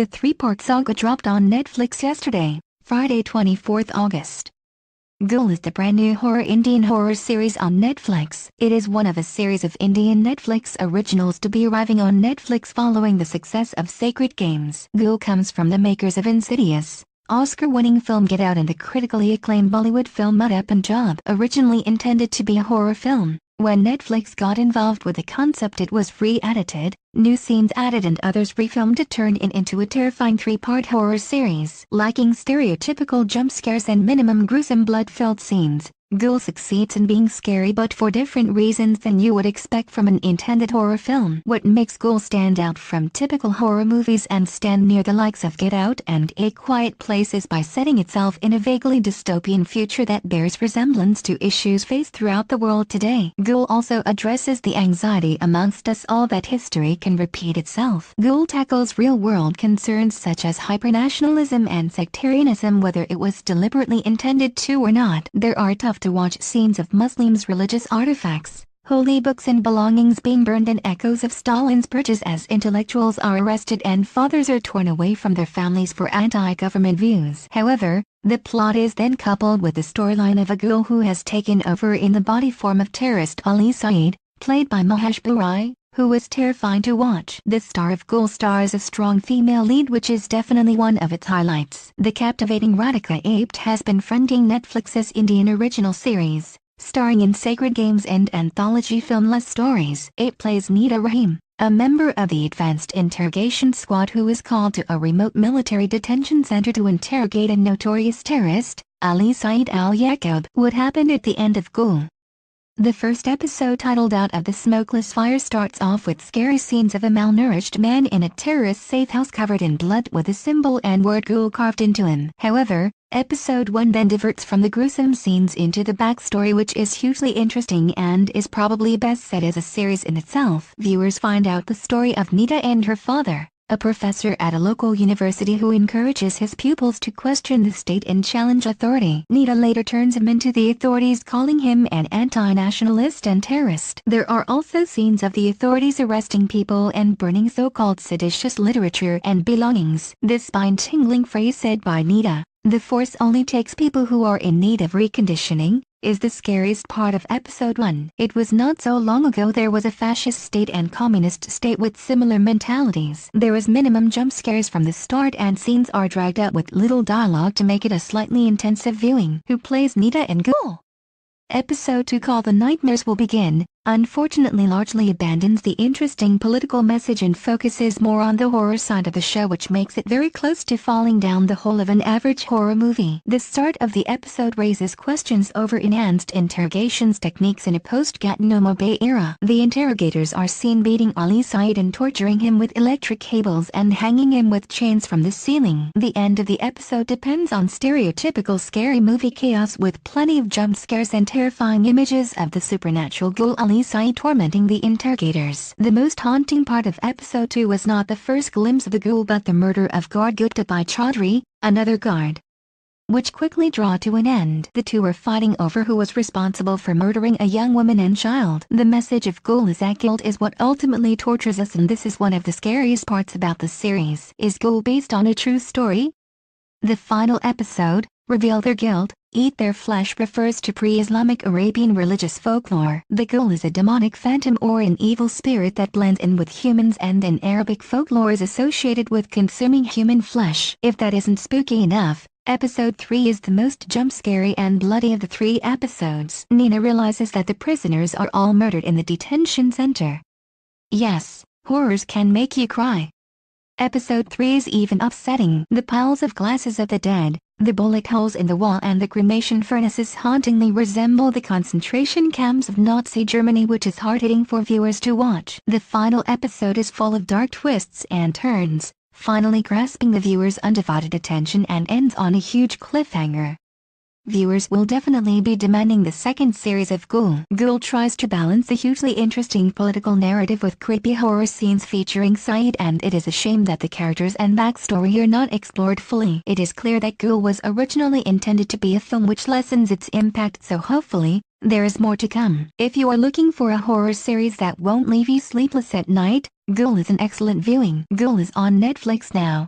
The three-part saga dropped on Netflix yesterday, Friday 24th August. Ghoul is the brand new Indian horror series on Netflix. It is one of a series of Indian Netflix originals to be arriving on Netflix following the success of Sacred Games. Ghoul comes from the makers of Insidious, Oscar-winning film Get Out and the critically acclaimed Bollywood film Mudda Punjab. Originally intended to be a horror film, when Netflix got involved with the concept it was re-edited, new scenes added and others refilmed to turn it into a terrifying three-part horror series. Lacking stereotypical jump scares and minimum gruesome blood-filled scenes, Ghoul succeeds in being scary but for different reasons than you would expect from an intended horror film. What makes Ghoul stand out from typical horror movies and stand near the likes of Get Out and A Quiet Place is by setting itself in a vaguely dystopian future that bears resemblance to issues faced throughout the world today. Ghoul also addresses the anxiety amongst us all that history can repeat itself. Ghoul tackles real-world concerns such as hypernationalism and sectarianism whether it was deliberately intended to or not. There are tough-to-watch scenes of Muslims' religious artifacts, holy books and belongings being burned and echoes of Stalin's purges as intellectuals are arrested and fathers are torn away from their families for anti-government views. However, the plot is then coupled with the storyline of a ghoul who has taken over in the body form of terrorist Ali Saeed, played by Mahesh Barai, who is terrifying to watch. The star of Ghoul stars a strong female lead which is definitely one of its highlights. The captivating Radhika Apte has been fronting Netflix's Indian original series, starring in Sacred Games and anthology film Less Stories. Apte plays Nida Rahim, a member of the Advanced Interrogation Squad who is called to a remote military detention center to interrogate a notorious terrorist, Ali Saeed al-Yaqub. What happened at the end of Ghoul? The first episode, titled Out of the Smokeless Fire, starts off with scary scenes of a malnourished man in a terrorist safe house covered in blood with the symbol and word Ghoul carved into him. However, episode 1 then diverts from the gruesome scenes into the backstory, which is hugely interesting and is probably best set as a series in itself. Viewers find out the story of Nida and her father, a professor at a local university who encourages his pupils to question the state and challenge authority. Nida later turns him into the authorities, calling him an anti-nationalist and terrorist. There are also scenes of the authorities arresting people and burning so-called seditious literature and belongings. This spine-tingling phrase said by Nida, "The force only takes people who are in need of reconditioning," is the scariest part of episode 1. It was not so long ago there was a fascist state and communist state with similar mentalities. There is minimum jump scares from the start and scenes are dragged out with little dialogue to make it a slightly intensive viewing. Who plays Nida in Ghoul? Episode 2, called The Nightmares Will Begin, unfortunately largely abandons the interesting political message and focuses more on the horror side of the show, which makes it very close to falling down the hole of an average horror movie. The start of the episode raises questions over enhanced interrogations techniques in a post-Guantanamo Bay era. The interrogators are seen beating Ali Saeed and torturing him with electric cables and hanging him with chains from the ceiling. The end of the episode depends on stereotypical scary movie chaos with plenty of jump scares and terrifying images of the supernatural ghoul Ali Saeed tormenting the interrogators. The most haunting part of episode 2 was not the first glimpse of the ghoul but the murder of guard Gupta by Chaudhry, another guard, which quickly draw to an end. The two were fighting over who was responsible for murdering a young woman and child. The message of Ghoul is that guilt is what ultimately tortures us, and this is one of the scariest parts about the series. Is Ghoul based on a true story? The final episode, Reveal Their Guilt, Eat Their Flesh, refers to pre-Islamic Arabian religious folklore. The ghoul is a demonic phantom or an evil spirit that blends in with humans and in Arabic folklore is associated with consuming human flesh. If that isn't spooky enough, episode 3 is the most jump-scary and bloody of the 3 episodes. Nina realizes that the prisoners are all murdered in the detention center. Yes, horrors can make you cry. Episode 3 is even upsetting. The piles of glasses of the dead, the bullet holes in the wall and the cremation furnaces hauntingly resemble the concentration camps of Nazi Germany, which is hard-hitting for viewers to watch. The final episode is full of dark twists and turns, finally grasping the viewer's undivided attention and ends on a huge cliffhanger. Viewers will definitely be demanding the second series of Ghoul. Ghoul tries to balance the hugely interesting political narrative with creepy horror scenes featuring Saeed, and it is a shame that the characters and backstory are not explored fully. It is clear that Ghoul was originally intended to be a film which lessens its impact, so hopefully, there is more to come. If you are looking for a horror series that won't leave you sleepless at night, Ghoul is an excellent viewing. Ghoul is on Netflix now.